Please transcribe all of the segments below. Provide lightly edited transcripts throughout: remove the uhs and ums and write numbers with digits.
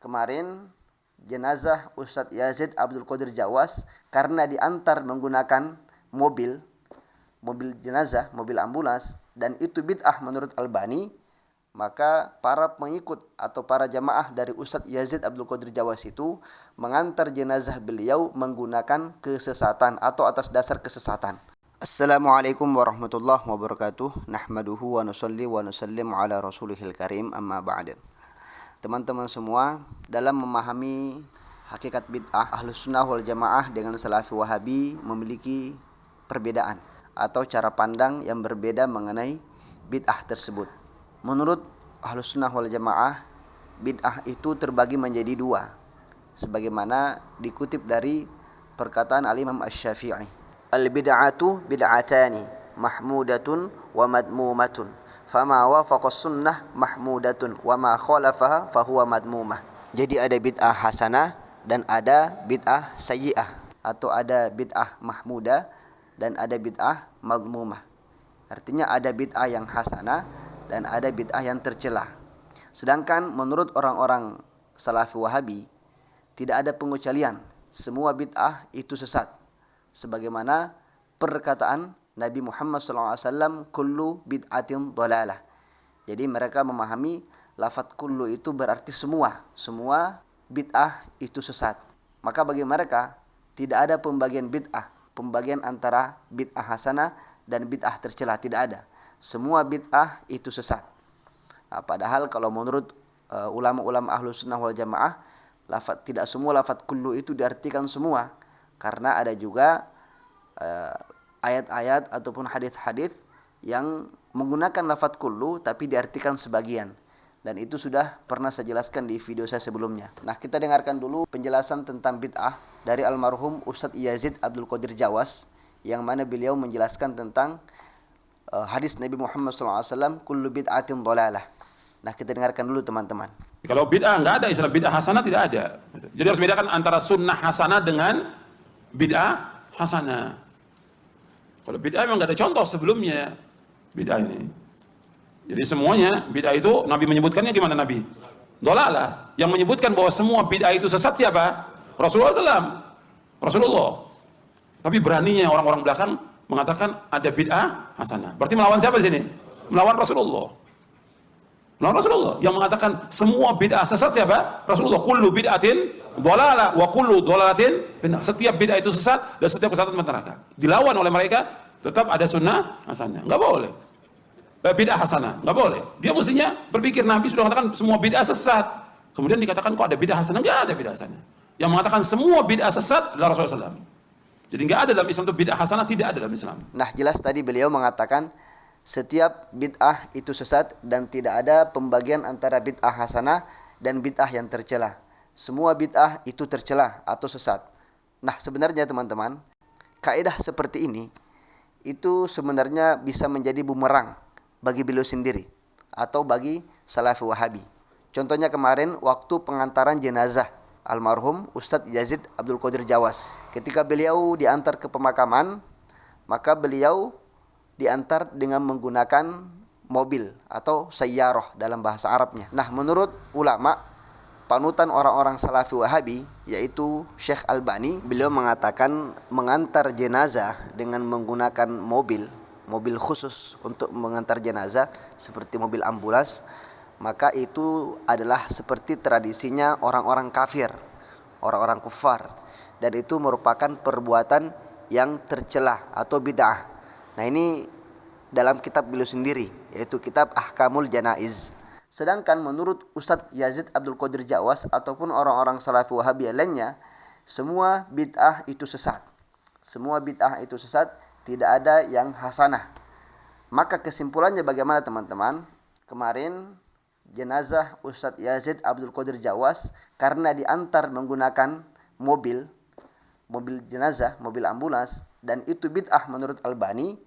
kemarin jenazah Ustadz Yazid Abdul Qadir Jawas karena diantar menggunakan mobil jenazah, mobil ambulans, dan itu bid'ah menurut Albani, maka para pengikut atau para jamaah dari Ustadz Yazid Abdul Qadir Jawas itu mengantar jenazah beliau menggunakan kesesatan atau atas dasar kesesatan. Assalamualaikum warahmatullahi wabarakatuh. Nahmaduhu wa nusalli wa nusallim ala rasulihil karim, amma ba'd. Teman-teman semua, dalam memahami hakikat bid'ah, Ahlus Sunnah wal Jamaah dengan Salafi Wahabi memiliki perbedaan atau cara pandang yang berbeda mengenai bid'ah tersebut. Menurut Ahlus Sunnah wal Jamaah, bid'ah itu terbagi menjadi dua, sebagaimana dikutip dari perkataan Al-Imam Asy-Syafi'i, al-bid'atu bid'atani mahmudatun wa madmumatun, fama wafaqa sunnah mahmudatun wa ma khalafaha fahuwa madmumah. Jadi ada bid'ah hasanah dan ada bid'ah sayyi'ah, atau ada bid'ah mahmudah dan ada bid'ah madmumah. Artinya ada bid'ah yang hasanah dan ada bid'ah yang tercela. Sedangkan menurut orang-orang Salafi Wahabi tidak ada pengecualian, semua bid'ah itu sesat. Sebagaimana perkataan Nabi Muhammad SAW, kullu bid'atin dhalalah. Jadi mereka memahami lafaz kullu itu berarti semua bid'ah itu sesat. Maka bagi mereka tidak ada pembagian bid'ah, pembagian antara bid'ah hasanah dan bid'ah tercela, tidak ada. Semua bid'ah itu sesat. Padahal kalau menurut ulama-ulama Ahlus Sunnah wal Jamaah, tidak semua lafaz kullu itu diartikan semua, karena ada juga ayat-ayat ataupun hadis-hadis yang menggunakan lafaz kullu tapi diartikan sebagian, dan itu sudah pernah saya jelaskan di video saya sebelumnya. Nah, kita dengarkan dulu penjelasan tentang bid'ah dari almarhum Ustadz Yazid Abdul Qadir Jawas, yang mana beliau menjelaskan tentang hadis Nabi Muhammad SAW, kullu bid'atin dhalalah. Nah, kita dengarkan dulu teman-teman. Kalau bid'ah enggak ada istilah bid'ah hasanah, tidak ada. Jadi harus bedakan antara sunnah hasanah dengan bid'ah hasanah. Kalau bid'ah memang enggak ada contoh sebelumnya bid'ah ini. Jadi semuanya bid'ah itu Nabi menyebutkannya gimana Nabi? Dhalalah. Yang menyebutkan bahwa semua bid'ah itu sesat siapa? Rasulullah SAW. Rasulullah. Tapi beraninya orang-orang belakang mengatakan ada bid'ah hasanah. Berarti melawan siapa di sini? Melawan Rasulullah. Melawan Rasulullah. Yang mengatakan semua bid'ah sesat siapa? Rasulullah. Kullu bid'atin dhalalah wa kullu dhalalatin finnar. Setiap bid'ah itu sesat dan setiap kesesatan neraka. Dilawan oleh mereka, tetap ada sunnah hasanah. Enggak boleh. Bid'ah hasanah, enggak boleh. Dia mestinya berpikir Nabi sudah mengatakan semua bid'ah sesat. Kemudian dikatakan kok ada bid'ah hasanah? Enggak ada bid'ah hasanah. Yang mengatakan semua bid'ah sesat adalah Rasulullah SAW. Jadi enggak ada dalam Islam itu bid'ah hasanah, tidak ada dalam Islam. Nah, jelas tadi beliau mengatakan setiap bid'ah itu sesat dan tidak ada pembagian antara bid'ah hasanah dan bid'ah yang tercela. Semua bid'ah itu tercela atau sesat. Nah, sebenarnya teman-teman, kaidah seperti ini itu sebenarnya bisa menjadi bumerang bagi beliau sendiri atau bagi Salafi Wahabi. Contohnya kemarin waktu pengantaran jenazah almarhum Ustadz Yazid Abdul Qadir Jawas. Ketika beliau diantar ke pemakaman, maka beliau diantar dengan menggunakan mobil atau sayyarah dalam bahasa Arabnya. Nah, menurut ulama panutan orang-orang Salafi Wahabi, yaitu Syekh Albani, beliau mengatakan mengantar jenazah dengan menggunakan mobil khusus untuk mengantar jenazah seperti mobil ambulans, maka itu adalah seperti tradisinya orang-orang kafir, orang-orang kufar, dan itu merupakan perbuatan yang tercela atau bid'ah. Nah, ini dalam kitab beliau sendiri, yaitu kitab Ahkamul Janaiz. Sedangkan menurut Ustadz Yazid Abdul Qadir Jawas ataupun orang-orang Salafi Wahabi lainnya, semua bid'ah itu sesat. Semua bid'ah itu sesat, tidak ada yang hasanah. Maka kesimpulannya bagaimana teman-teman? Kemarin jenazah Ustadz Yazid Abdul Qadir Jawas karena diantar menggunakan mobil jenazah, mobil ambulans, dan itu bid'ah menurut Albani,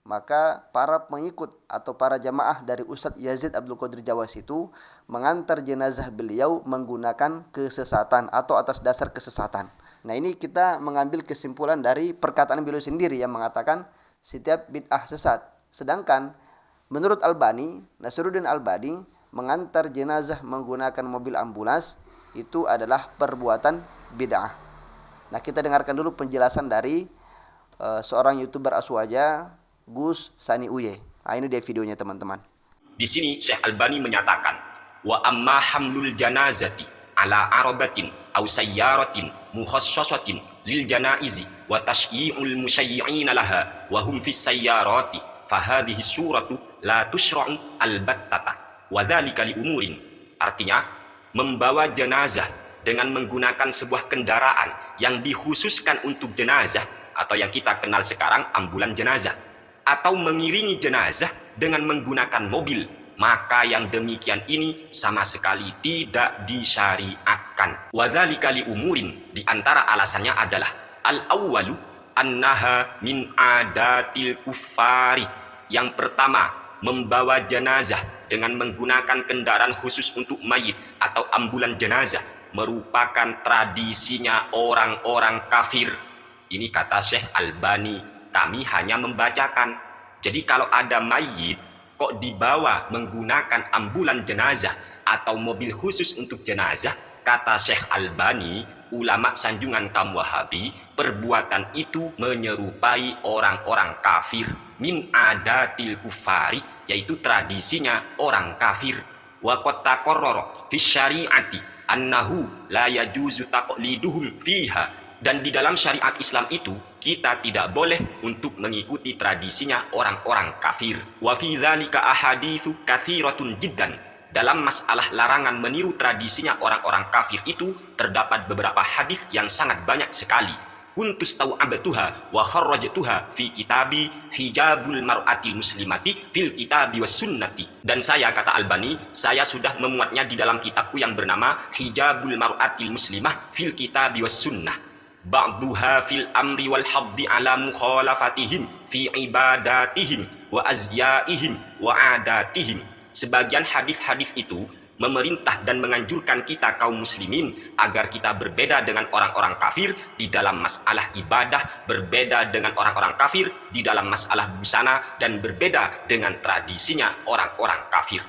maka para pengikut atau para jamaah dari Ustadz Yazid Abdul Qadir Jawas itu mengantar jenazah beliau menggunakan kesesatan atau atas dasar kesesatan. Nah, ini kita mengambil kesimpulan dari perkataan beliau sendiri yang mengatakan setiap bid'ah sesat. Sedangkan menurut Albani, Nasruddin Albani mengantar jenazah menggunakan mobil ambulans itu adalah perbuatan bid'ah. Nah, kita dengarkan dulu penjelasan dari seorang YouTuber Aswaja, Gus Sani Uye. Nah, ini dia videonya teman-teman. Di sini Syekh Albani menyatakan, wa amma hamlul janazati ala arabatin aw sayyaratin mukhassasatin lil janaizi wa tashyi'ul musyayyi'ina laha wa hum fis sayyarati fa hadhihi suratu la tushra'u albattata wa dzalika li umurin. Artinya, membawa jenazah dengan menggunakan sebuah kendaraan yang dikhususkan untuk jenazah atau yang kita kenal sekarang ambulan jenazah, atau mengiringi jenazah dengan menggunakan mobil, maka yang demikian ini sama sekali tidak disyariatkan. Wa dzalika li umurin, di antara alasannya adalah al-awwalu annaha min adatil kuffari. Yang pertama, membawa jenazah dengan menggunakan kendaraan khusus untuk mayit atau ambulan jenazah merupakan tradisinya orang-orang kafir. Ini kata Syekh Albani, kami hanya membacakan. Jadi kalau ada mayit kok dibawa menggunakan ambulan jenazah atau mobil khusus untuk jenazah, kata Syekh Albani, ulama sanjungan kaum Wahabi, perbuatan itu menyerupai orang-orang kafir, min adatil kufari, yaitu tradisinya orang kafir. Wa qad taqarrara fi syari'ati annahu la yajuzu taqliduhum fiha, dan di dalam syariat Islam itu kita tidak boleh untuk mengikuti tradisinya orang-orang kafir. Wa fi dzalika ahaditsu katsiratun jiddan, dalam masalah larangan meniru tradisinya orang-orang kafir itu terdapat beberapa hadis yang sangat banyak sekali. Kuntus tau'abatuha wa kharrajtuha fi kitabi hijabul mar'atil muslimati fil kitabi was sunnati. Dan saya, kata Albani, saya sudah memuatnya di dalam kitabku yang bernama Hijabul Mar'atil Muslimah fil kitabi was sunnah. Ba'duha fil amri wal haddi ala mukhalafatihim fi ibadatihim wa azyaihim wa adatihim. Sebagian hadis-hadis itu memerintah dan menganjurkan kita kaum muslimin agar kita berbeda dengan orang-orang kafir di dalam masalah ibadah, berbeda dengan orang-orang kafir di dalam masalah busana, dan berbeda dengan tradisinya orang-orang kafir.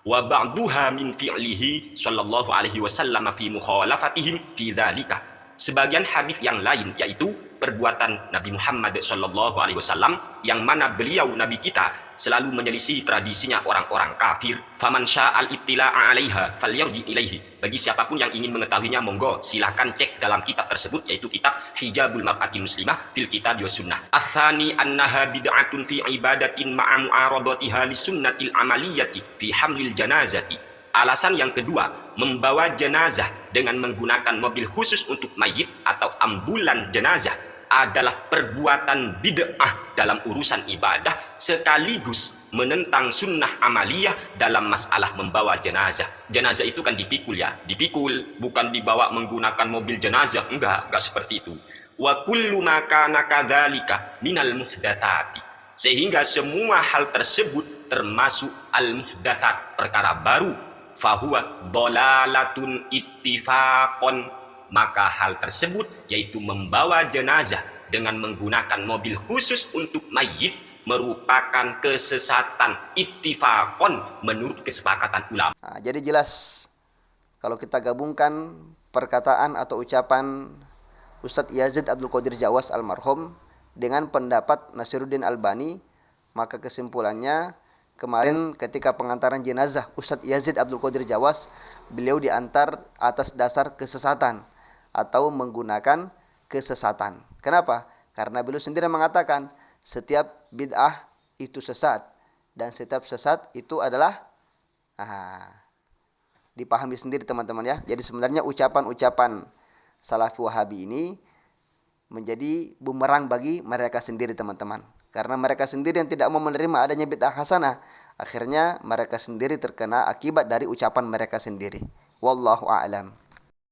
Wa ba'duha min fi'lihi sallallahu alaihi wasallam fi mukhalafatihim fi dzalika. Sebagian hadis yang lain yaitu perbuatan Nabi Muhammad sallallahu alaihi wasallam, yang mana beliau Nabi kita selalu menyelisih tradisinya orang-orang kafir. Faman sya'al ittila'a 'alaiha falyarji ilaihi. Bagi siapapun yang ingin mengetahuinya, monggo silakan cek dalam kitab tersebut, yaitu kitab Hijabul Mar'atil Muslimah fil Kitab was Sunnah. Atsani annaha bid'atun fi ibadatin ma'a mu'aradatiha lisunnatil amaliyati fi hamlil janazati. Alasan yang kedua, membawa jenazah dengan menggunakan mobil khusus untuk mayit atau ambulan jenazah adalah perbuatan bid'ah dalam urusan ibadah, sekaligus menentang sunnah amaliyah dalam masalah membawa jenazah. Jenazah itu kan dipikul ya, dipikul, bukan dibawa menggunakan mobil jenazah, enggak seperti itu. Wa kullu ma kana kadzalika minal muhdatsati. Sehingga semua hal tersebut termasuk al-muhdatsat, perkara baru. Fahuwa dolalatun ittifaqon, maka hal tersebut yaitu membawa jenazah dengan menggunakan mobil khusus untuk mayit merupakan kesesatan ittifaqon menurut kesepakatan ulama. Nah, jadi jelas kalau kita gabungkan perkataan atau ucapan Ustadz Yazid Abdul Qadir Jawas almarhum dengan pendapat Nasiruddin Albani, maka kesimpulannya kemarin ketika pengantaran jenazah Ustadz Yazid Abdul Qadir Jawas, beliau diantar atas dasar kesesatan atau menggunakan kesesatan. Kenapa? Karena beliau sendiri mengatakan setiap bid'ah itu sesat dan setiap sesat itu adalah dipahami sendiri teman-teman ya. Jadi sebenarnya ucapan-ucapan Salafi Wahabi ini menjadi bumerang bagi mereka sendiri teman-teman. Karena mereka sendiri yang tidak mau menerima adanya bid'ah hasanah, akhirnya mereka sendiri terkena akibat dari ucapan mereka sendiri. Wallahu a'lam.